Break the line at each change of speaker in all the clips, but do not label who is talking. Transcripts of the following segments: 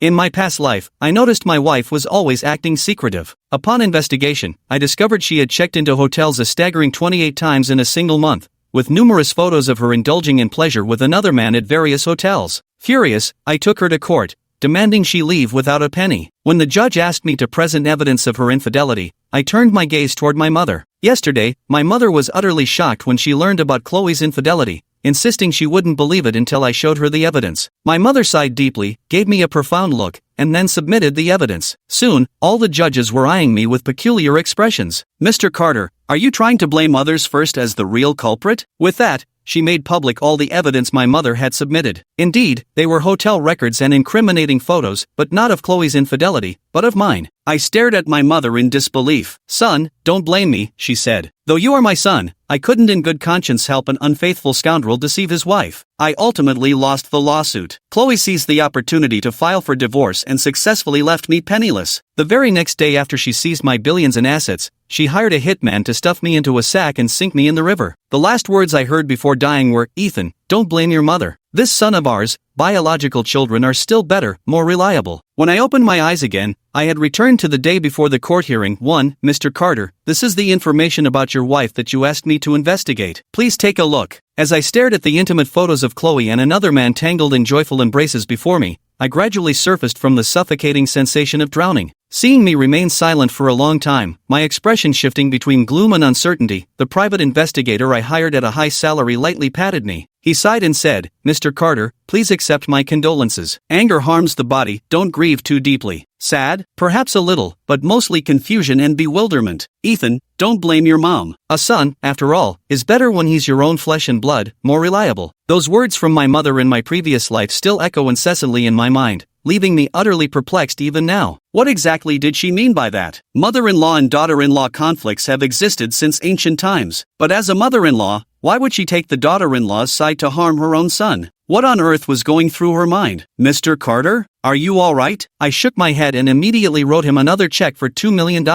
In my past life, I noticed my wife was always acting secretive. Upon investigation, I discovered she had checked into hotels a staggering 28 times in a single month, with numerous photos of her indulging in pleasure with another man at various hotels. Furious, I took her to court, demanding she leave without a penny. When the judge asked me to present evidence of her infidelity, I turned my gaze toward my mother. Yesterday, my mother was utterly shocked when she learned about Chloe's infidelity, insisting she wouldn't believe it until I showed her the evidence. My mother sighed deeply, gave me a profound look, and then submitted the evidence. Soon, all the judges were eyeing me with peculiar expressions. "Mr. Carter, are you trying to blame others first as the real culprit?" With that, she made public all the evidence my mother had submitted. Indeed, they were hotel records and incriminating photos, but not of Chloe's infidelity, but of mine. I stared at my mother in disbelief. "Son, don't blame me," she said. "Though you are my son, I couldn't in good conscience help an unfaithful scoundrel deceive his wife." I ultimately lost the lawsuit. Chloe seized the opportunity to file for divorce and successfully left me penniless. The very next day after she seized my billions in assets, she hired a hitman to stuff me into a sack and sink me in the river. The last words I heard before dying were, "Ethan, don't blame your mother. This son of ours, biological children are still better, more reliable." When I opened my eyes again, I had returned to the day before the court hearing. "Mr. Carter, this is the information about your wife that you asked me to investigate. Please take a look." As I stared at the intimate photos of Chloe and another man tangled in joyful embraces before me, I gradually surfaced from the suffocating sensation of drowning. Seeing me remain silent for a long time, my expression shifting between gloom and uncertainty, the private investigator I hired at a high salary lightly patted me. He sighed and said, "Mr. Carter, please accept my condolences. Anger harms the body, don't grieve too deeply." Sad? Perhaps a little, but mostly confusion and bewilderment. "Ethan, don't blame your mom. A son, after all, is better when he's your own flesh and blood, more reliable." Those words from my mother in my previous life still echo incessantly in my mind, leaving me utterly perplexed even now. What exactly did she mean by that? Mother-in-law and daughter-in-law conflicts have existed since ancient times, but as a mother-in-law, why would she take the daughter-in-law's side to harm her own son? What on earth was going through her mind? "Mr. Carter, are you all right?" I shook my head and immediately wrote him another check for $2 million.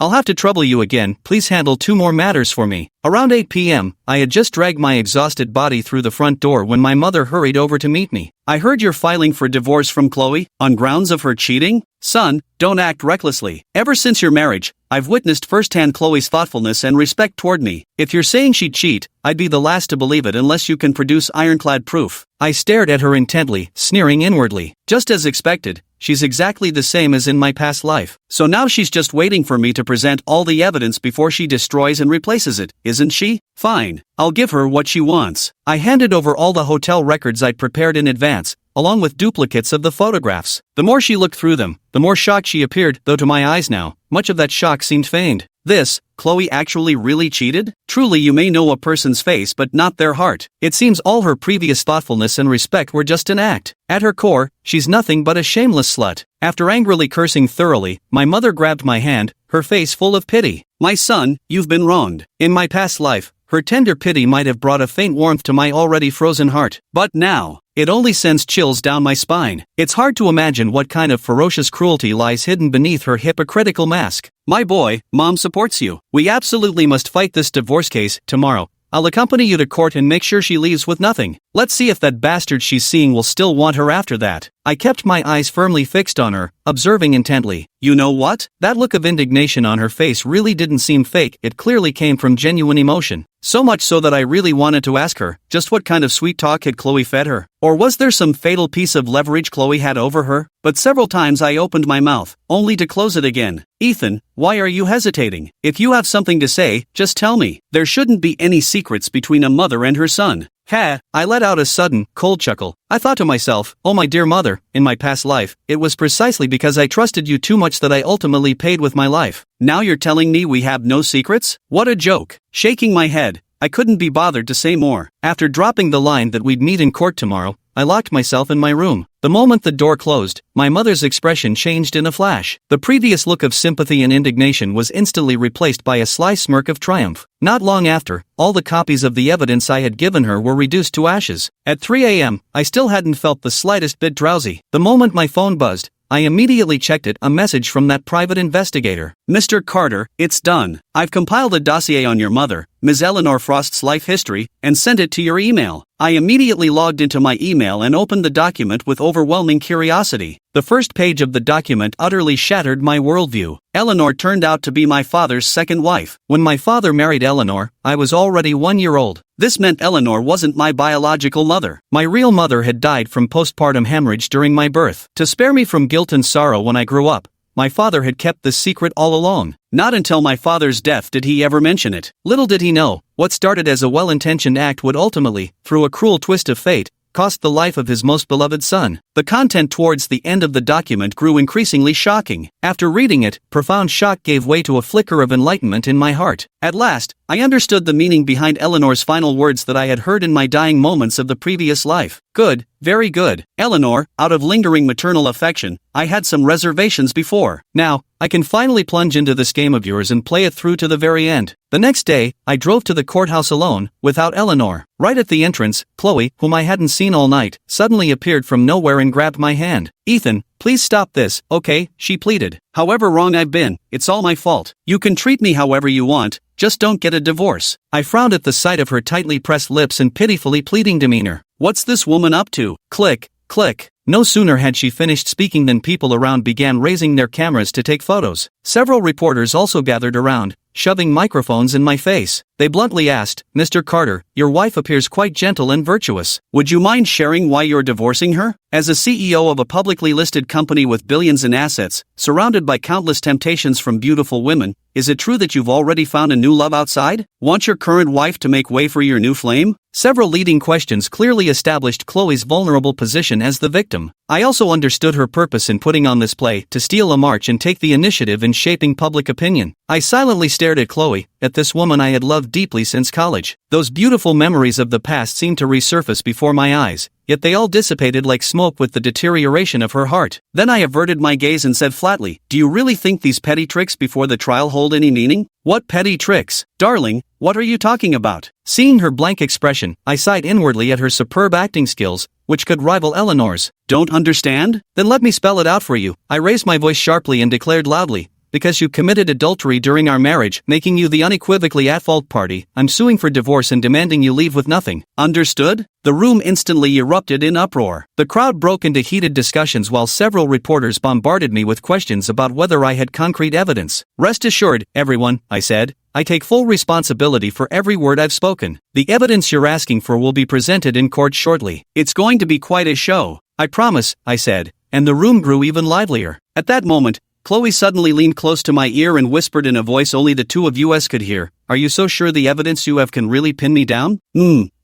"I'll have to trouble you again, please handle 2 more matters for me." Around 8 p.m., I had just dragged my exhausted body through the front door when my mother hurried over to meet me. "I heard you're filing for divorce from Chloe, on grounds of her cheating? Son, don't act recklessly. Ever since your marriage, I've witnessed firsthand Chloe's thoughtfulness and respect toward me. If you're saying she'd cheat, I'd be the last to believe it unless you can produce ironclad proof." I stared at her intently, sneering inwardly. Just as expected, she's exactly the same as in my past life. So now she's just waiting for me to present all the evidence before she destroys and replaces it, isn't she? Fine, I'll give her what she wants. I handed over all the hotel records I'd prepared in advance, along with duplicates of the photographs. The more she looked through them, the more shocked she appeared, though to my eyes now, much of that shock seemed feigned. Chloe actually really cheated? Truly, you may know a person's face but not their heart. It seems all her previous thoughtfulness and respect were just an act. At her core, she's nothing but a shameless slut. After angrily cursing thoroughly, my mother grabbed my hand, her face full of pity. "My son, you've been wronged. In my past life, her tender pity might have brought a faint warmth to my already frozen heart. But now, it only sends chills down my spine. It's hard to imagine what kind of ferocious cruelty lies hidden beneath her hypocritical mask. My boy, Mom supports you. We absolutely must fight this divorce case tomorrow. I'll accompany you to court and make sure she leaves with nothing. Let's see if that bastard she's seeing will still want her after that." I kept my eyes firmly fixed on her, observing intently. You know what? That look of indignation on her face really didn't seem fake, it clearly came from genuine emotion. So much so that I really wanted to ask her, just what kind of sweet talk had Chloe fed her? Or was there some fatal piece of leverage Chloe had over her? But several times I opened my mouth, only to close it again. "Ethan, why are you hesitating? If you have something to say, just tell me. There shouldn't be any secrets between a mother and her son." I let out a sudden, cold chuckle. I thought to myself, "Oh my dear mother, in my past life, it was precisely because I trusted you too much that I ultimately paid with my life. Now you're telling me we have no secrets? What a joke." Shaking my head, I couldn't be bothered to say more. After dropping the line that we'd meet in court tomorrow, I locked myself in my room. The moment the door closed, my mother's expression changed in a flash. The previous look of sympathy and indignation was instantly replaced by a sly smirk of triumph. Not long after, all the copies of the evidence I had given her were reduced to ashes. At 3 a.m., I still hadn't felt the slightest bit drowsy. The moment my phone buzzed, I immediately checked it, a message from that private investigator. "Mr. Carter, it's done. I've compiled a dossier on your mother, Ms. Eleanor Frost's life history, and sent it to your email. I immediately logged into my email and opened the document with overwhelming curiosity. The first page of the document utterly shattered my worldview. Eleanor turned out to be my father's second wife. When my father married Eleanor, I was already 1 year old. This meant Eleanor wasn't my biological mother. My real mother had died from postpartum hemorrhage during my birth. To spare me from guilt and sorrow when I grew up, my father had kept this secret all along. Not until my father's death did he ever mention it. Little did he know, what started as a well-intentioned act would ultimately, through a cruel twist of fate, cost the life of his most beloved son. The content towards the end of the document grew increasingly shocking. After reading it, profound shock gave way to a flicker of enlightenment in my heart. At last, I understood the meaning behind Eleanor's final words that I had heard in my dying moments of the previous life. Good, very good. Eleanor, out of lingering maternal affection, I had some reservations before. Now, I can finally plunge into this game of yours and play it through to the very end. The next day, I drove to the courthouse alone, without Eleanor. Right at the entrance, Chloe, whom I hadn't seen all night, suddenly appeared from nowhere and grabbed my hand. "Ethan, please stop this, okay?" she pleaded. "However wrong I've been, it's all my fault. You can treat me however you want, just don't get a divorce." I frowned at the sight of her tightly pressed lips and pitifully pleading demeanor. What's this woman up to? Click, click. No sooner had she finished speaking than people around began raising their cameras to take photos. Several reporters also gathered around, shoving microphones in my face. They bluntly asked, "Mr. Carter, your wife appears quite gentle and virtuous. Would you mind sharing why you're divorcing her?" As a CEO of a publicly listed company with billions in assets, surrounded by countless temptations from beautiful women, is it true that you've already found a new love outside? Want your current wife to make way for your new flame? Several leading questions clearly established Chloe's vulnerable position as the victim. I also understood her purpose in putting on this play, to steal a march and take the initiative in shaping public opinion. I silently stared at Chloe, at this woman I had loved deeply since college. Those beautiful memories of the past seemed to resurface before my eyes, yet they all dissipated like smoke with the deterioration of her heart. Then I averted my gaze and said flatly, "Do you really think these petty tricks before the trial hold any meaning?" "What petty tricks? Darling, what are you talking about?" Seeing her blank expression, I sighed inwardly at her superb acting skills, which could rival Eleanor's. "Don't understand? Then let me spell it out for you." I raised my voice sharply and declared loudly, "Because you committed adultery during our marriage, making you the unequivocally at-fault party, I'm suing for divorce and demanding you leave with nothing. Understood?" The room instantly erupted in uproar. The crowd broke into heated discussions while several reporters bombarded me with questions about whether I had concrete evidence. "Rest assured, everyone," I said, "I take full responsibility for every word I've spoken. The evidence you're asking for will be presented in court shortly. It's going to be quite a show. I promise," I said, and the room grew even livelier. At that moment, Chloe suddenly leaned close to my ear and whispered in a voice only the two of us could hear, "Are you so sure the evidence you have can really pin me down?"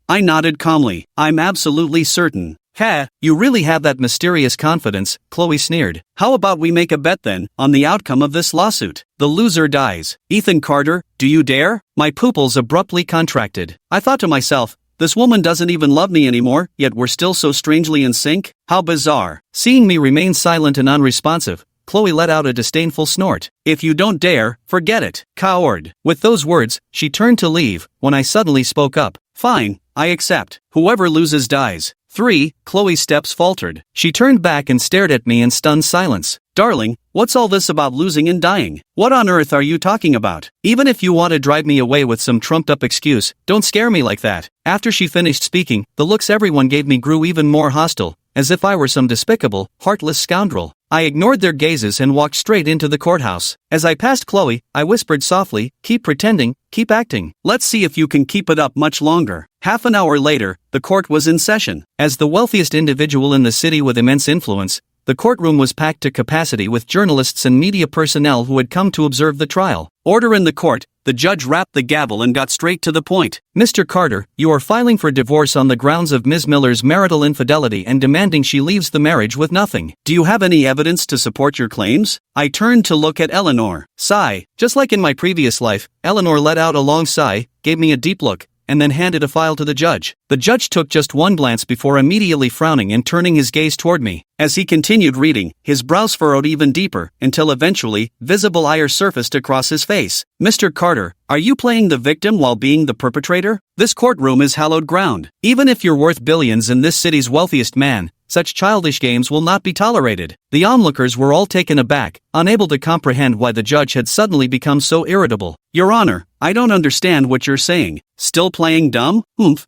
I nodded calmly. "I'm absolutely certain." "Ha, you really have that mysterious confidence," Chloe sneered. "How about we make a bet then, on the outcome of this lawsuit? The loser dies. Ethan Carter, do you dare?" My pupils abruptly contracted. I thought to myself, this woman doesn't even love me anymore, yet we're still so strangely in sync? How bizarre. Seeing me remain silent and unresponsive, Chloe let out a disdainful snort. "If you don't dare, forget it, coward." With those words, she turned to leave, when I suddenly spoke up. "Fine, I accept. Whoever loses dies." 3. Chloe's steps faltered. She turned back and stared at me in stunned silence. "Darling, what's all this about losing and dying? What on earth are you talking about? Even if you want to drive me away with some trumped-up excuse, don't scare me like that." After she finished speaking, the looks everyone gave me grew even more hostile, as if I were some despicable, heartless scoundrel. I ignored their gazes and walked straight into the courthouse. As I passed Chloe, I whispered softly, "Keep pretending, keep acting. Let's see if you can keep it up much longer." Half an hour later, the court was in session. As the wealthiest individual in the city with immense influence, the courtroom was packed to capacity with journalists and media personnel who had come to observe the trial. "Order in the court." The judge rapped the gavel and got straight to the point. "Mr. Carter, you are filing for divorce on the grounds of Ms. Miller's marital infidelity and demanding she leaves the marriage with nothing. Do you have any evidence to support your claims?" I turned to look at Eleanor. Sigh. Just like in my previous life, Eleanor let out a long sigh, gave me a deep look, and then handed a file to the judge. The judge took just one glance before immediately frowning and turning his gaze toward me. As he continued reading, his brows furrowed even deeper, until eventually, visible ire surfaced across his face. "Mr. Carter, are you playing the victim while being the perpetrator? This courtroom is hallowed ground. Even if you're worth billions and this city's wealthiest man, Such childish games will not be tolerated. The onlookers were all taken aback, unable to comprehend why the judge had suddenly become so irritable. Your Honor, I don't understand what you're saying. Still playing dumb?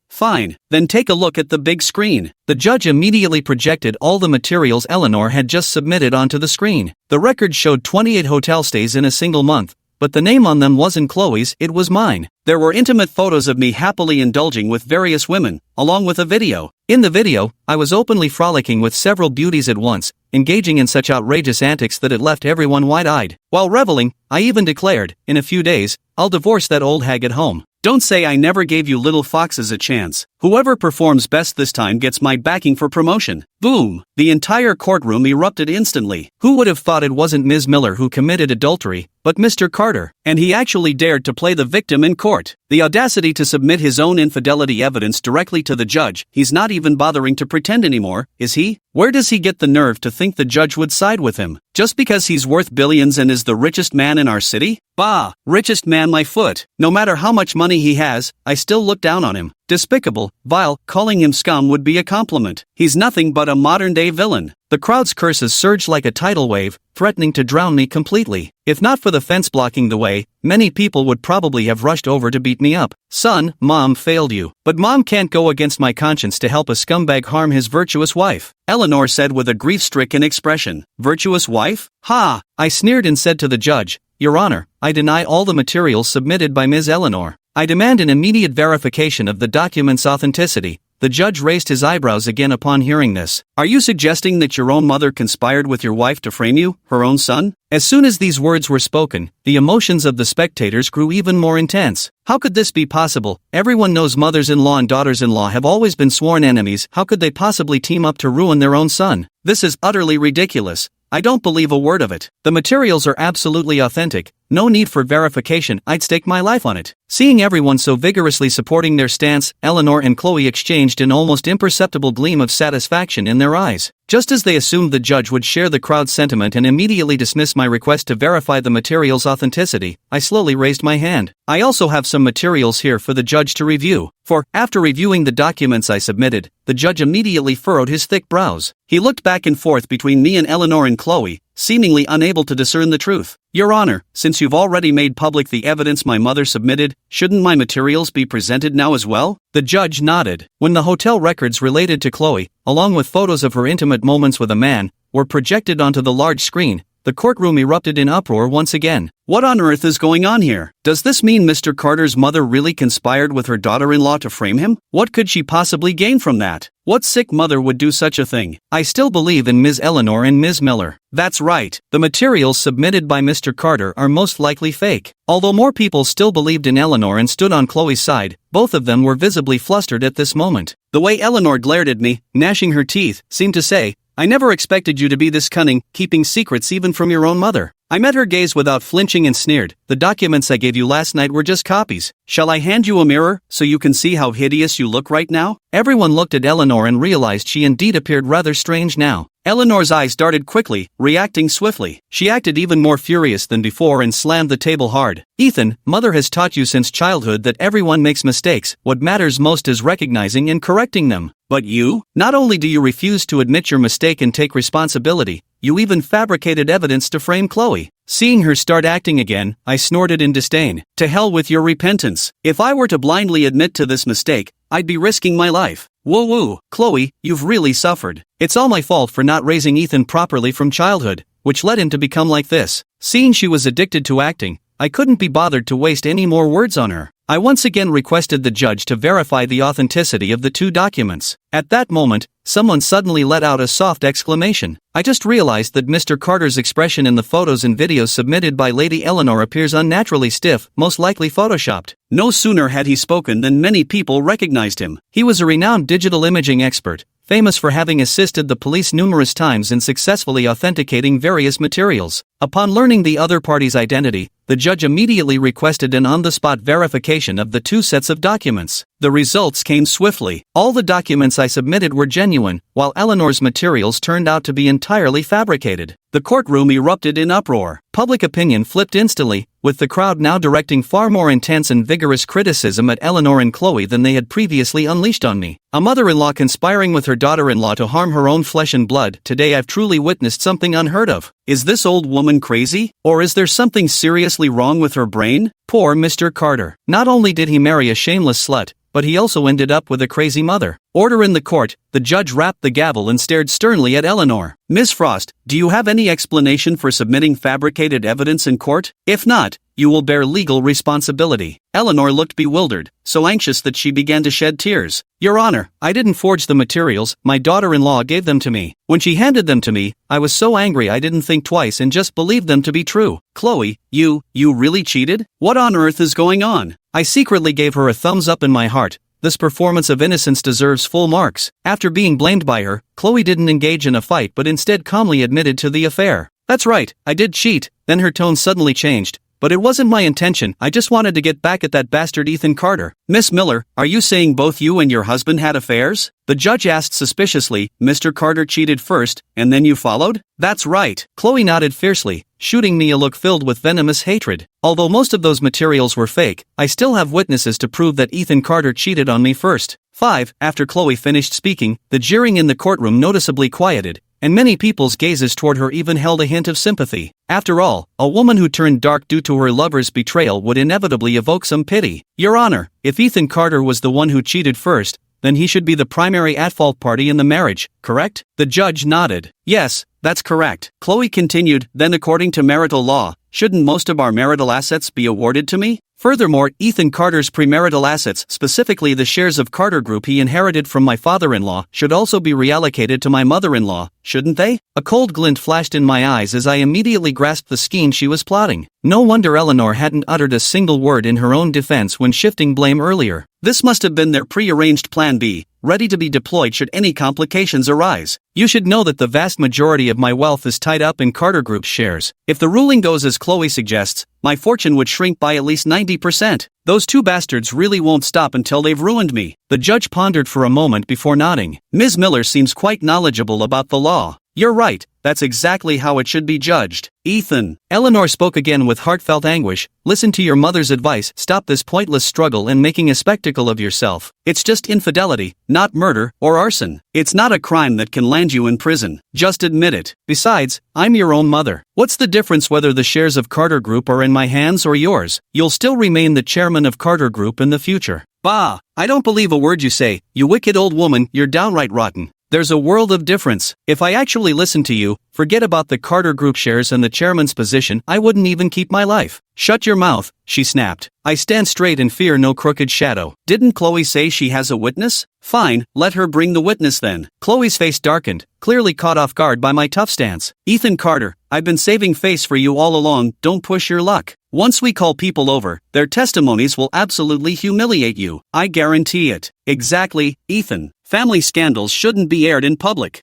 Fine. Then take a look at the big screen. The judge immediately projected all the materials Eleanor had just submitted onto the screen. The record showed 28 hotel stays in a single month, but the name on them wasn't Chloe's, it was mine. There were intimate photos of me happily indulging with various women, along with a video. In the video, I was openly frolicking with several beauties at once, engaging in such outrageous antics that it left everyone wide-eyed. While reveling, I even declared, in a few days, I'll divorce that old hag at home. Don't say I never gave you little foxes a chance. Whoever performs best this time gets my backing for promotion. Boom! The entire courtroom erupted instantly. Who would have thought it wasn't Ms. Miller who committed adultery, but Mr. Carter? And he actually dared to play the victim in court. The audacity to submit his own infidelity evidence directly to the judge. He's not even bothering to pretend anymore, is he? Where does he get the nerve to think the judge would side with him? Just because he's worth billions and is the richest man in our city? Bah! Richest man my foot. No matter how much money he has, I still look down on him. Despicable, vile, calling him scum would be a compliment. He's nothing but a modern-day villain. The crowd's curses surged like a tidal wave, threatening to drown me completely. If not for the fence blocking the way, many people would probably have rushed over to beat me up. Son, Mom failed you. But Mom can't go against my conscience to help a scumbag harm his virtuous wife, Eleanor said with a grief-stricken expression. Virtuous wife? Ha! I sneered and said to the judge, Your Honor, I deny all the materials submitted by Ms. Eleanor. I demand an immediate verification of the document's authenticity. The judge raised his eyebrows again upon hearing this. Are you suggesting that your own mother conspired with your wife to frame you, her own son? As soon as these words were spoken, the emotions of the spectators grew even more intense. How could this be possible? Everyone knows mothers-in-law and daughters-in-law have always been sworn enemies. How could they possibly team up to ruin their own son? This is utterly ridiculous. I don't believe a word of it. The materials are absolutely authentic. No need for verification, I'd stake my life on it. Seeing everyone so vigorously supporting their stance, Eleanor and Chloe exchanged an almost imperceptible gleam of satisfaction in their eyes. Just as they assumed the judge would share the crowd's sentiment and immediately dismiss my request to verify the material's authenticity, I slowly raised my hand. I also have some materials here for the judge to review. For, after reviewing the documents I submitted, the judge immediately furrowed his thick brows. He looked back and forth between me and Eleanor and Chloe, seemingly unable to discern the truth. Your Honor, since you've already made public the evidence my mother submitted, shouldn't my materials be presented now as well? The judge nodded. When the hotel records related to Chloe, along with photos of her intimate moments with a man, were projected onto the large screen, the courtroom erupted in uproar once again. What on earth is going on here? Does this mean Mr. Carter's mother really conspired with her daughter-in-law to frame him? What could she possibly gain from that? What sick mother would do such a thing? I still believe in Ms. Eleanor and Ms. Miller. That's right. The materials submitted by Mr. Carter are most likely fake. Although more people still believed in Eleanor and stood on Chloe's side, both of them were visibly flustered at this moment. The way Eleanor glared at me, gnashing her teeth, seemed to say, I never expected you to be this cunning, keeping secrets even from your own mother. I met her gaze without flinching and sneered. The documents I gave you last night were just copies. Shall I hand you a mirror, so you can see how hideous you look right now? Everyone looked at Eleanor and realized she indeed appeared rather strange now. Eleanor's eyes darted quickly, reacting swiftly. She acted even more furious than before and slammed the table hard. Ethan, mother has taught you since childhood that everyone makes mistakes. What matters most is recognizing and correcting them. But you? Not only do you refuse to admit your mistake and take responsibility, you even fabricated evidence to frame Chloe. Seeing her start acting again, I snorted in disdain. To hell with your repentance. If I were to blindly admit to this mistake, I'd be risking my life. Woo-woo, Chloe, you've really suffered. It's all my fault for not raising Ethan properly from childhood, which led him to become like this. Seeing she was addicted to acting, I couldn't be bothered to waste any more words on her. I once again requested the judge to verify the authenticity of the two documents. At that moment, someone suddenly let out a soft exclamation. I just realized that Mr. Carter's expression in the photos and videos submitted by Lady Eleanor appears unnaturally stiff, most likely photoshopped. No sooner had he spoken than many people recognized him. He was a renowned digital imaging expert, famous for having assisted the police numerous times in successfully authenticating various materials. Upon learning the other party's identity, the judge immediately requested an on-the-spot verification of the two sets of documents. The results came swiftly. All the documents I submitted were genuine, while Eleanor's materials turned out to be entirely fabricated. The courtroom erupted in uproar. Public opinion flipped instantly, with the crowd now directing far more intense and vigorous criticism at Eleanor and Chloe than they had previously unleashed on me. A mother-in-law conspiring with her daughter-in-law to harm her own flesh and blood. Today I've truly witnessed something unheard of. Is this old woman crazy? Or is there something seriously wrong with her brain? Poor Mr. Carter. Not only did he marry a shameless slut, but he also ended up with a crazy mother. Order in the court. The judge rapped the gavel and stared sternly at Eleanor. Miss Frost, do you have any explanation for submitting fabricated evidence in court? If not, you will bear legal responsibility. Eleanor looked bewildered, so anxious that she began to shed tears. Your Honor, I didn't forge the materials, my daughter-in-law gave them to me. When she handed them to me, I was so angry I didn't think twice and just believed them to be true. Chloe, you really cheated? What on earth is going on? I secretly gave her a thumbs up in my heart. This performance of innocence deserves full marks. After being blamed by her, Chloe didn't engage in a fight but instead calmly admitted to the affair. That's right, I did cheat. Then her tone suddenly changed. But it wasn't my intention, I just wanted to get back at that bastard Ethan Carter. Miss Miller, are you saying both you and your husband had affairs? The judge asked suspiciously. Mr. Carter cheated first, and then you followed? That's right. Chloe nodded fiercely, shooting me a look filled with venomous hatred. Although most of those materials were fake, I still have witnesses to prove that Ethan Carter cheated on me first. 5. After Chloe finished speaking, the jeering in the courtroom noticeably quieted, and many people's gazes toward her even held a hint of sympathy. After all, a woman who turned dark due to her lover's betrayal would inevitably evoke some pity. Your Honor, if Ethan Carter was the one who cheated first, then he should be the primary at-fault party in the marriage, correct? The judge nodded. Yes, that's correct. Chloe continued, then according to marital law, shouldn't most of our marital assets be awarded to me? Furthermore, Ethan Carter's premarital assets, specifically the shares of Carter Group he inherited from my father-in-law, should also be reallocated to my mother-in-law, shouldn't they? A cold glint flashed in my eyes as I immediately grasped the scheme she was plotting. No wonder Eleanor hadn't uttered a single word in her own defense when shifting blame earlier. This must have been their pre-arranged plan B, ready to be deployed should any complications arise. You should know that the vast majority of my wealth is tied up in Carter Group's shares. If the ruling goes as Chloe suggests, my fortune would shrink by at least 90%. Those two bastards really won't stop until they've ruined me. The judge pondered for a moment before nodding. Ms. Miller seems quite knowledgeable about the law. You're right, that's exactly how it should be judged. Ethan. Eleanor spoke again with heartfelt anguish. Listen to your mother's advice, stop this pointless struggle and making a spectacle of yourself. It's just infidelity, not murder or arson. It's not a crime that can land you in prison. Just admit it. Besides, I'm your own mother. What's the difference whether the shares of Carter Group are in my hands or yours? You'll still remain the chairman of Carter Group in the future. Bah! I don't believe a word you say, you wicked old woman, you're downright rotten. There's a world of difference. If I actually listened to you, forget about the Carter Group shares and the chairman's position, I wouldn't even keep my life. Shut your mouth, she snapped. I stand straight and fear no crooked shadow. Didn't Chloe say she has a witness? Fine, let her bring the witness then. Chloe's face darkened, clearly caught off guard by my tough stance. Ethan Carter, I've been saving face for you all along, don't push your luck. Once we call people over, their testimonies will absolutely humiliate you. I guarantee it. Exactly, Ethan. Family scandals shouldn't be aired in public.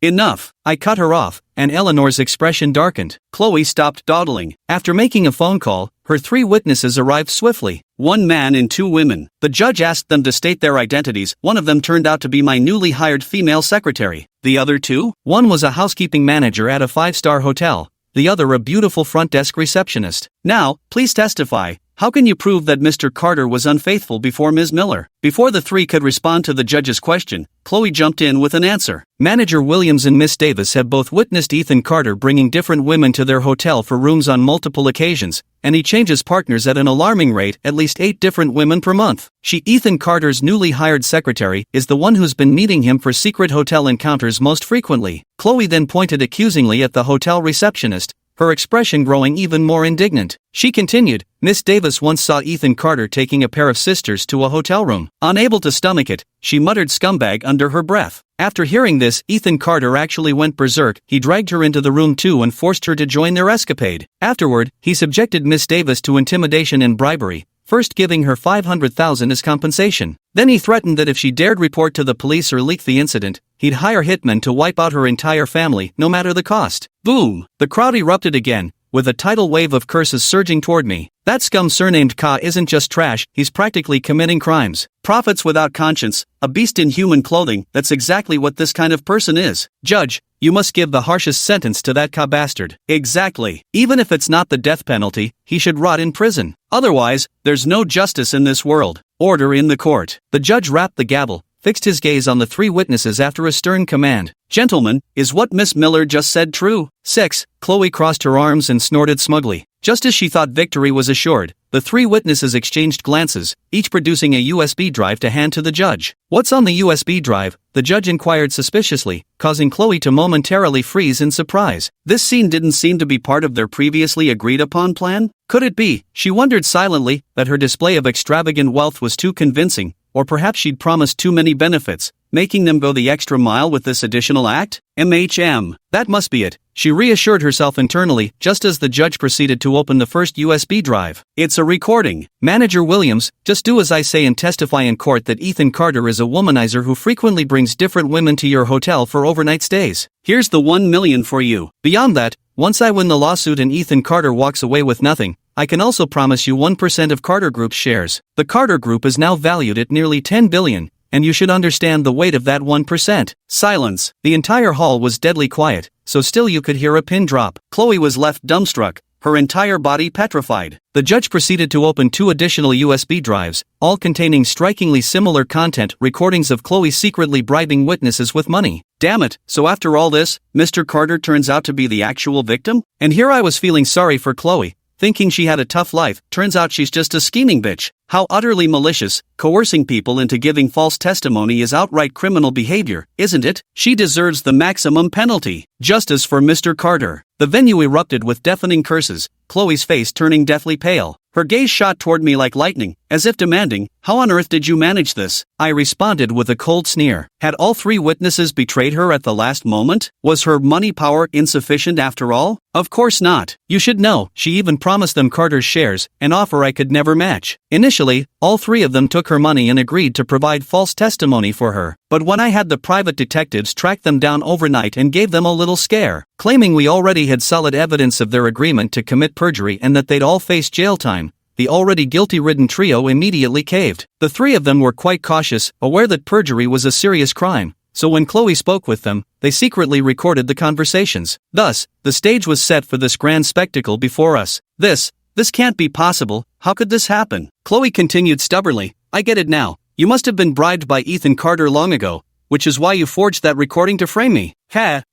Enough. I cut her off, and Eleanor's expression darkened. Chloe stopped dawdling. After making a phone call, her 3 witnesses arrived swiftly. 1 man and 2 women. The judge asked them to state their identities. One of them turned out to be my newly hired female secretary. The other 2? One was a housekeeping manager at a 5-star hotel. The other a beautiful front desk receptionist. Now, please testify. How can you prove that Mr. Carter was unfaithful before Ms. Miller? Before the 3 could respond to the judge's question, Chloe jumped in with an answer. Manager Williams and Miss Davis have both witnessed Ethan Carter bringing different women to their hotel for rooms on multiple occasions, and he changes partners at an alarming rate, at least 8 different women per month. Ethan Carter's newly hired secretary, is the one who's been meeting him for secret hotel encounters most frequently. Chloe then pointed accusingly at the hotel receptionist, her expression growing even more indignant. She continued, Miss Davis once saw Ethan Carter taking a pair of sisters to a hotel room. Unable to stomach it, she muttered scumbag under her breath. After hearing this, Ethan Carter actually went berserk. He dragged her into the room too and forced her to join their escapade. Afterward, he subjected Miss Davis to intimidation and bribery, first giving her $500,000 as compensation. Then he threatened that if she dared report to the police or leak the incident, he'd hire hitmen to wipe out her entire family, no matter the cost. Boom! The crowd erupted again, with a tidal wave of curses surging toward me. That scum surnamed Ka isn't just trash, he's practically committing crimes. Prophets without conscience, a beast in human clothing, that's exactly what this kind of person is. Judge, you must give the harshest sentence to that Ka bastard. Exactly. Even if it's not the death penalty, he should rot in prison. Otherwise, there's no justice in this world. Order in the court. The judge rapped the gavel, fixed his gaze on the three witnesses after a stern command. Gentlemen, is what Miss Miller just said true? 6. Chloe crossed her arms and snorted smugly. Just as she thought victory was assured, the three witnesses exchanged glances, each producing a USB drive to hand to the judge. What's on the USB drive? The judge inquired suspiciously, causing Chloe to momentarily freeze in surprise. This scene didn't seem to be part of their previously agreed upon plan? Could it be, she wondered silently, that her display of extravagant wealth was too convincing, or perhaps she'd promised too many benefits, making them go the extra mile with this additional act? That must be it, she reassured herself internally, just as the judge proceeded to open the first USB drive. It's a recording. Manager Williams, just do as I say and testify in court that Ethan Carter is a womanizer who frequently brings different women to your hotel for overnight stays. Here's the $1 million for you. Beyond that, once I win the lawsuit and Ethan Carter walks away with nothing, I can also promise you 1% of Carter Group's shares. The Carter Group is now valued at nearly $10 billion, and you should understand the weight of that 1%. Silence. The entire hall was deadly quiet, so still you could hear a pin drop. Chloe was left dumbstruck, her entire body petrified. The judge proceeded to open 2 additional USB drives, all containing strikingly similar content, recordings of Chloe secretly bribing witnesses with money. Damn it, so after all this, Mr. Carter turns out to be the actual victim? And here I was feeling sorry for Chloe, thinking she had a tough life, turns out she's just a scheming bitch. How utterly malicious, coercing people into giving false testimony is outright criminal behavior, isn't it? She deserves the maximum penalty. Justice for Mr. Carter. The venue erupted with deafening curses, Chloe's face turning deathly pale. Her gaze shot toward me like lightning, as if demanding, "How on earth did you manage this?" I responded with a cold sneer. Had all 3 witnesses betrayed her at the last moment? Was her money power insufficient after all? Of course not. You should know, she even promised them Carter's shares, an offer I could never match. Initially, all 3 of them took her money and agreed to provide false testimony for her. But when I had the private detectives track them down overnight and gave them a little scare, claiming we already had solid evidence of their agreement to commit perjury and that they'd all face jail time, the already guilty-ridden trio immediately caved. The 3 of them were quite cautious, aware that perjury was a serious crime, so when Chloe spoke with them, they secretly recorded the conversations. Thus, the stage was set for this grand spectacle before us. This can't be possible. How could this happen? Chloe continued stubbornly, I get it now. You must have been bribed by Ethan Carter long ago, which is why you forged that recording to frame me.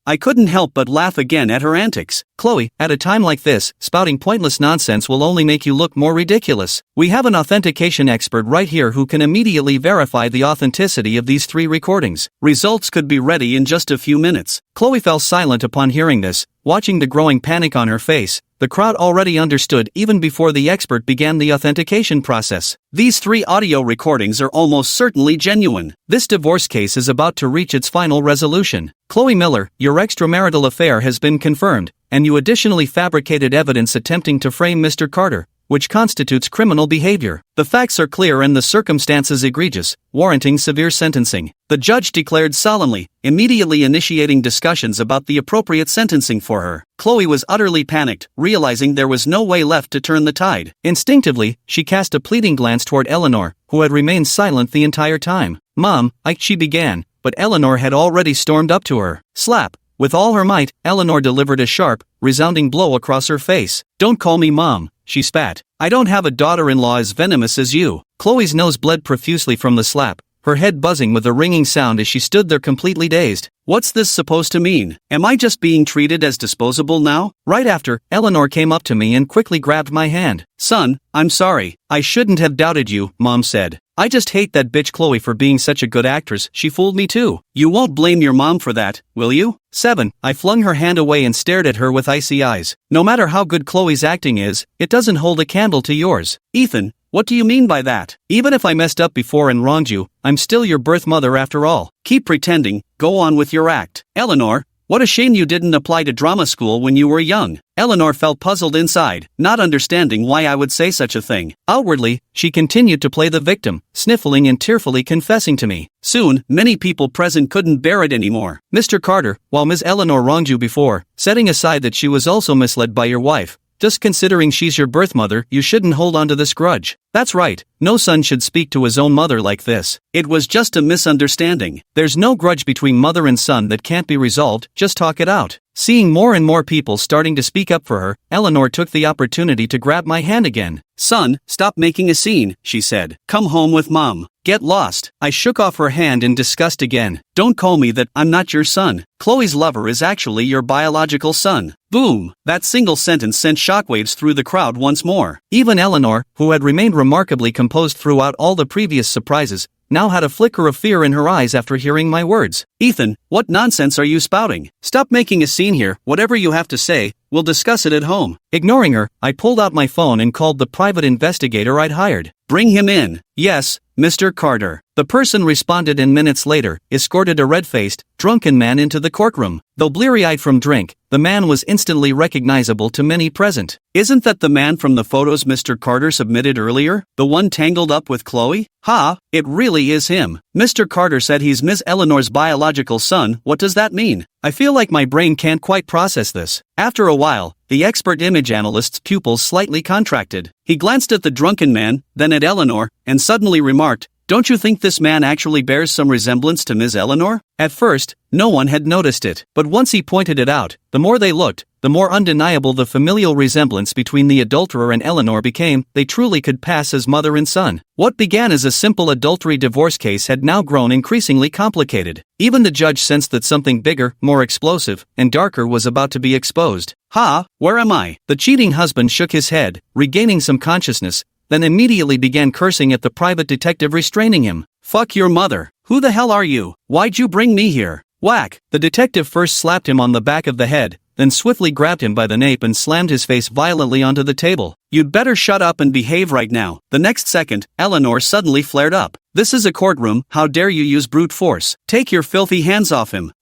I couldn't help but laugh again at her antics. Chloe, at a time like this, spouting pointless nonsense will only make you look more ridiculous. We have an authentication expert right here who can immediately verify the authenticity of these 3 recordings. Results could be ready in just a few minutes. Chloe fell silent upon hearing this, watching the growing panic on her face. The crowd already understood even before the expert began the authentication process. These 3 audio recordings are almost certainly genuine. This divorce case is about to reach its final resolution. Chloe Miller, your extramarital affair has been confirmed, and you additionally fabricated evidence attempting to frame Mr. Carter, which constitutes criminal behavior. The facts are clear and the circumstances egregious, warranting severe sentencing. The judge declared solemnly, immediately initiating discussions about the appropriate sentencing for her. Chloe was utterly panicked, realizing there was no way left to turn the tide. Instinctively, she cast a pleading glance toward Eleanor, who had remained silent the entire time. Mom, she began, but Eleanor had already stormed up to her. Slap! With all her might, Eleanor delivered a sharp, resounding blow across her face. Don't call me Mom, she spat. I don't have a daughter-in-law as venomous as you. Chloe's nose bled profusely from the slap, her head buzzing with a ringing sound as she stood there completely dazed. What's this supposed to mean? Am I just being treated as disposable now? Right after, Eleanor came up to me and quickly grabbed my hand. Son, I'm sorry. I shouldn't have doubted you, Mom said. I just hate that bitch Chloe for being such a good actress, she fooled me too. You won't blame your mom for that, will you? 7. I flung her hand away and stared at her with icy eyes. No matter how good Chloe's acting is, it doesn't hold a candle to yours. Ethan, what do you mean by that? Even if I messed up before and wronged you, I'm still your birth mother after all. Keep pretending, go on with your act. Eleanor, what a shame you didn't apply to drama school when you were young. Eleanor felt puzzled inside, not understanding why I would say such a thing. Outwardly, she continued to play the victim, sniffling and tearfully confessing to me. Soon, many people present couldn't bear it anymore. Mr. Carter, while Ms. Eleanor wronged you before, setting aside that she was also misled by your wife, Just considering she's your birth mother, you shouldn't hold on to this grudge. That's right, no son should speak to his own mother like this. It was just a misunderstanding. There's no grudge between mother and son that can't be resolved, just talk it out. Seeing more and more people starting to speak up for her, Eleanor took the opportunity to grab my hand again. Son, stop making a scene, she said. Come home with Mom. Get lost. I shook off her hand in disgust again. Don't call me that, I'm not your son. Chloe's lover is actually your biological son. Boom! That single sentence sent shockwaves through the crowd once more. Even Eleanor, who had remained remarkably composed throughout all the previous surprises, now had a flicker of fear in her eyes after hearing my words. Ethan, what nonsense are you spouting? Stop making a scene here, whatever you have to say, we'll discuss it at home. Ignoring her, I pulled out my phone and called the private investigator I'd hired. Bring him in. Yes, Mr. Carter. The person responded and minutes later, escorted a red-faced, drunken man into the courtroom. Though bleary-eyed from drink, the man was instantly recognizable to many present. Isn't that the man from the photos Mr. Carter submitted earlier? The one tangled up with Chloe? Ha, it really is him. Mr. Carter said he's Miss Eleanor's biological son. What does that mean? I feel like my brain can't quite process this. After a while, the expert image analyst's pupils slightly contracted. He glanced at the drunken man, then at Eleanor, and suddenly remarked, "Don't you think this man actually bears some resemblance to Ms. Eleanor?" At first, no one had noticed it, but once he pointed it out, the more they looked, the more undeniable the familial resemblance between the adulterer and Eleanor became. They truly could pass as mother and son. What began as a simple adultery divorce case had now grown increasingly complicated. Even the judge sensed that something bigger, more explosive, and darker was about to be exposed. Ha, where am I? The cheating husband shook his head, regaining some consciousness, then immediately began cursing at the private detective restraining him. Fuck your mother. Who the hell are you? Why'd you bring me here? Whack! The detective first slapped him on the back of the head, then swiftly grabbed him by the nape and slammed his face violently onto the table. You'd better shut up and behave right now. The next second, Eleanor suddenly flared up. This is a courtroom, how dare you use brute force? Take your filthy hands off him.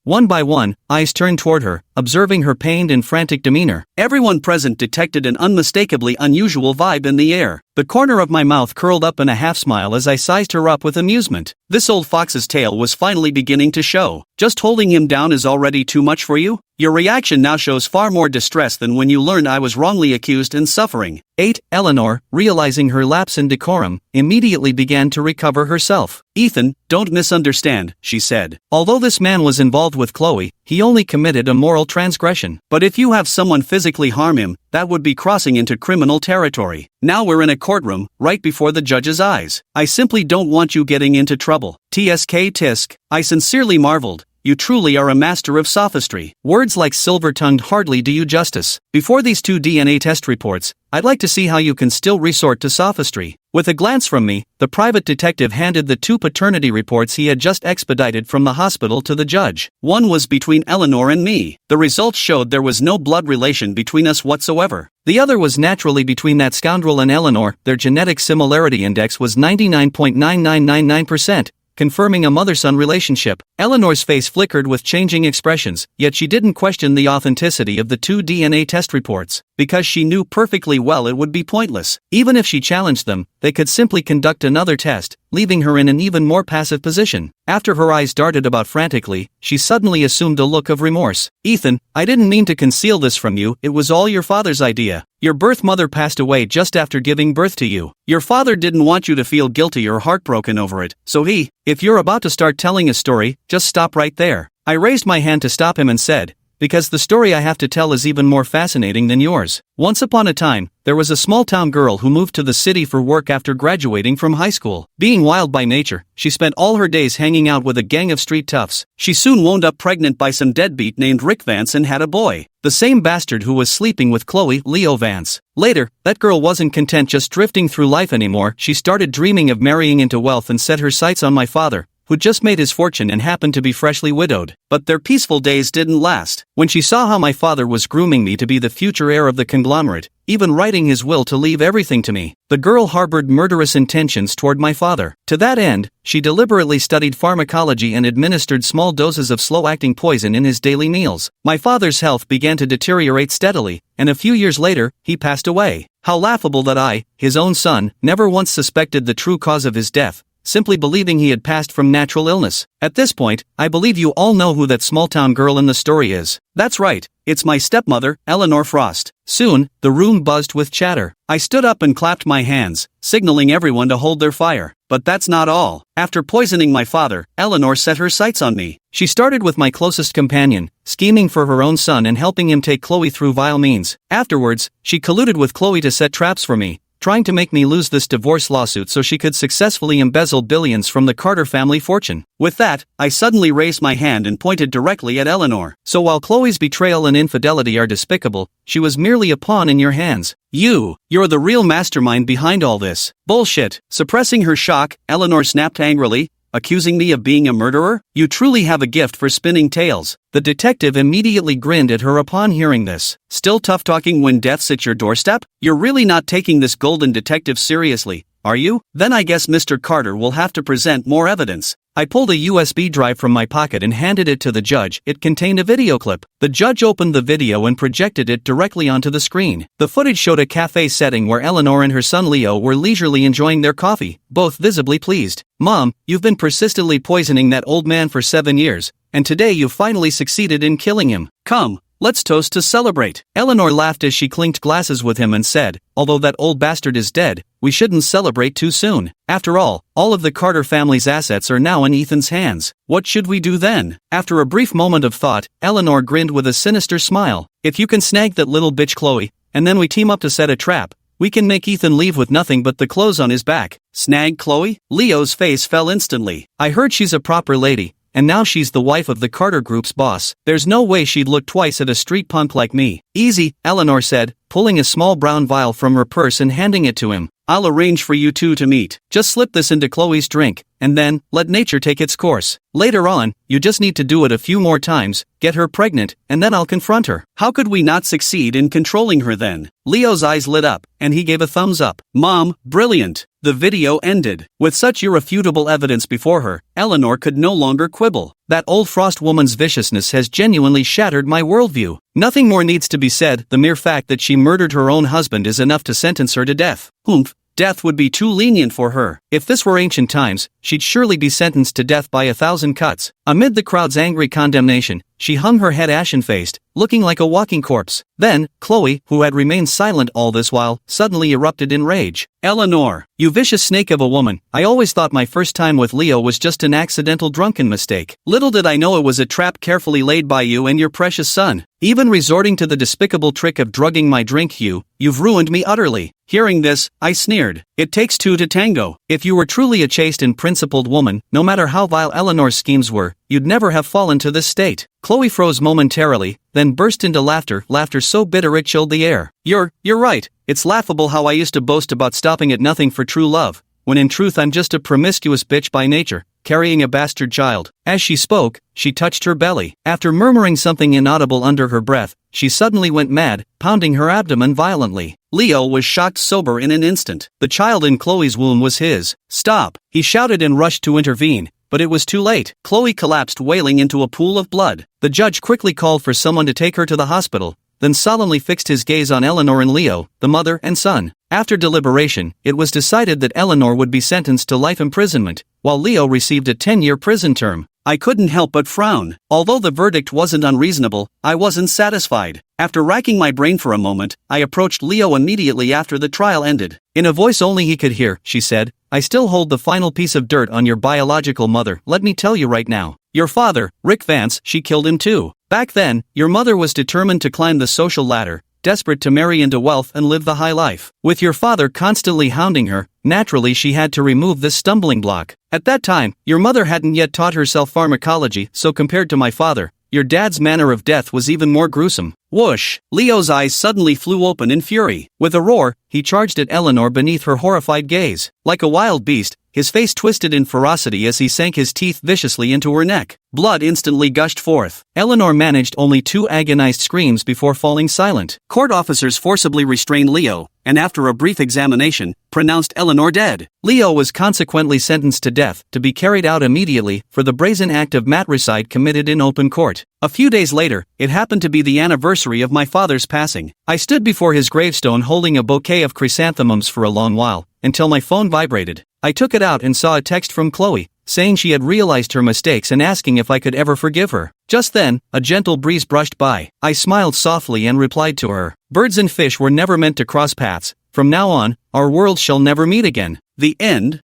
One by one, eyes turned toward her, observing her pained and frantic demeanor. Everyone present detected an unmistakably unusual vibe in the air. The corner of my mouth curled up in a half-smile as I sized her up with amusement. This old fox's tail was finally beginning to show. Just holding him down is already too much for you? Your reaction now shows far more distress than when you learned I was wrongly accused and suffering. 8. Eleanor, realizing her lapse in decorum, immediately began to recover herself. Ethan, don't misunderstand, she said. Although this man was involved with Chloe, he only committed a moral transgression. But if you have someone physically harm him, that would be crossing into criminal territory. Now we're in a courtroom, right before the judge's eyes. I simply don't want you getting into trouble. TSK tisk. I sincerely marveled. You truly are a master of sophistry. Words like silver-tongued hardly do you justice. Before these 2 DNA test reports, I'd like to see how you can still resort to sophistry. With a glance from me, the private detective handed the 2 paternity reports he had just expedited from the hospital to the judge. One was between Eleanor and me. The results showed there was no blood relation between us whatsoever. The other was naturally between that scoundrel and Eleanor. Their genetic similarity index was 99.9999%. Confirming a mother-son relationship. Eleanor's face flickered with changing expressions, yet she didn't question the authenticity of the 2 DNA test reports, because she knew perfectly well it would be pointless. Even if she challenged them, they could simply conduct another test, leaving her in an even more passive position. After her eyes darted about frantically, she suddenly assumed a look of remorse. Ethan, I didn't mean to conceal this from you, it was all your father's idea. Your birth mother passed away just after giving birth to you. Your father didn't want you to feel guilty or heartbroken over it, so if you're about to start telling a story, just stop right there. I raised my hand to stop him and said, because the story I have to tell is even more fascinating than yours. Once upon a time, there was a small-town girl who moved to the city for work after graduating from high school. Being wild by nature, she spent all her days hanging out with a gang of street toughs. She soon wound up pregnant by some deadbeat named Rick Vance and had a boy. The same bastard who was sleeping with Chloe, Leo Vance. Later, that girl wasn't content just drifting through life anymore. She started dreaming of marrying into wealth and set her sights on my father, who'd just made his fortune and happened to be freshly widowed. But their peaceful days didn't last. When she saw how my father was grooming me to be the future heir of the conglomerate, even writing his will to leave everything to me, the girl harbored murderous intentions toward my father. To that end, she deliberately studied pharmacology and administered small doses of slow-acting poison in his daily meals. My father's health began to deteriorate steadily, and a few years later, he passed away. How laughable that I, his own son, never once suspected the true cause of his death, simply believing he had passed from natural illness. At this point, I believe you all know who that small-town girl in the story is. That's right, it's my stepmother, Eleanor Frost. Soon, the room buzzed with chatter. I stood up and clapped my hands, signaling everyone to hold their fire. But that's not all. After poisoning my father, Eleanor set her sights on me. She started with my closest companion, scheming for her own son and helping him take Chloe through vile means. Afterwards, she colluded with Chloe to set traps for me, trying to make me lose this divorce lawsuit so she could successfully embezzle billions from the Carter family fortune. With that, I suddenly raised my hand and pointed directly at Eleanor. So while Chloe's betrayal and infidelity are despicable, she was merely a pawn in your hands. You're the real mastermind behind all this. Bullshit. Suppressing her shock, Eleanor snapped angrily, accusing me of being a murderer? You truly have a gift for spinning tales. The detective immediately grinned at her upon hearing this. Still tough talking when death's at your doorstep? You're really not taking this golden detective seriously, are you? Then I guess Mr. Carter will have to present more evidence. I pulled a USB drive from my pocket and handed it to the judge. It contained a video clip. The judge opened the video and projected it directly onto the screen. The footage showed a cafe setting where Eleanor and her son Leo were leisurely enjoying their coffee, both visibly pleased. Mom, you've been persistently poisoning that old man for 7 years, and today you finally succeeded in killing him. Come, let's toast to celebrate. Eleanor laughed as she clinked glasses with him and said, although that old bastard is dead, we shouldn't celebrate too soon. After all of the Carter family's assets are now in Ethan's hands. What should we do then? After a brief moment of thought, Eleanor grinned with a sinister smile. If you can snag that little bitch Chloe, and then we team up to set a trap, we can make Ethan leave with nothing but the clothes on his back. Snag Chloe? Leo's face fell instantly. I heard she's a proper lady, and now she's the wife of the Carter Group's boss. There's no way she'd look twice at a street punk like me. Easy, Eleanor said, pulling a small brown vial from her purse and handing it to him. I'll arrange for you two to meet. Just slip this into Chloe's drink, and then, let nature take its course. Later on, you just need to do it a few more times, get her pregnant, and then I'll confront her. How could we not succeed in controlling her then? Leo's eyes lit up, and he gave a thumbs up. Mom, brilliant. The video ended. With such irrefutable evidence before her, Eleanor could no longer quibble. That old Frost woman's viciousness has genuinely shattered my worldview. Nothing more needs to be said. The mere fact that she murdered her own husband is enough to sentence her to death. Humph. Death would be too lenient for her. If this were ancient times, she'd surely be sentenced to death by 1,000 cuts. Amid the crowd's angry condemnation, she hung her head ashen-faced, looking like a walking corpse. Then, Chloe, who had remained silent all this while, suddenly erupted in rage. Eleanor, you vicious snake of a woman, I always thought my first time with Leo was just an accidental drunken mistake. Little did I know it was a trap carefully laid by you and your precious son. Even resorting to the despicable trick of drugging my drink, you've ruined me utterly. Hearing this, I sneered. It takes two to tango. If you were truly a chaste and principled woman, no matter how vile Eleanor's schemes were, you'd never have fallen to this state. Chloe froze momentarily, then burst into laughter so bitter it chilled the air. You're right. It's laughable how I used to boast about stopping at nothing for true love, when in truth I'm just a promiscuous bitch by nature, carrying a bastard child. As she spoke, she touched her belly. After murmuring something inaudible under her breath, she suddenly went mad, pounding her abdomen violently. Leo was shocked sober in an instant. The child in Chloe's womb was his. Stop! He shouted and rushed to intervene, but it was too late. Chloe collapsed wailing into a pool of blood. The judge quickly called for someone to take her to the hospital, then solemnly fixed his gaze on Eleanor and Leo, the mother and son. After deliberation, it was decided that Eleanor would be sentenced to life imprisonment, while Leo received a 10-year prison term. I couldn't help but frown. Although the verdict wasn't unreasonable, I wasn't satisfied. After racking my brain for a moment, I approached Leo immediately after the trial ended. In a voice only he could hear, she said, I still hold the final piece of dirt on your biological mother. Let me tell you right now. Your father, Rick Vance, she killed him too. Back then, your mother was determined to climb the social ladder, desperate to marry into wealth and live the high life. With your father constantly hounding her, naturally she had to remove this stumbling block. At that time, your mother hadn't yet taught herself pharmacology, so compared to my father, your dad's manner of death was even more gruesome. Whoosh! Leo's eyes suddenly flew open in fury. With a roar, he charged at Eleanor beneath her horrified gaze. Like a wild beast, his face twisted in ferocity as he sank his teeth viciously into her neck. Blood instantly gushed forth. Eleanor managed only 2 agonized screams before falling silent. Court officers forcibly restrained Leo, and after a brief examination, pronounced Eleanor dead. Leo was consequently sentenced to death, to be carried out immediately, for the brazen act of matricide committed in open court. A few days later, it happened to be the anniversary of my father's passing. I stood before his gravestone holding a bouquet of chrysanthemums for a long while, until my phone vibrated. I took it out and saw a text from Chloe, saying she had realized her mistakes and asking if I could ever forgive her. Just then, a gentle breeze brushed by. I smiled softly and replied to her, "Birds and fish were never meant to cross paths. From now on, our worlds shall never meet again." The end.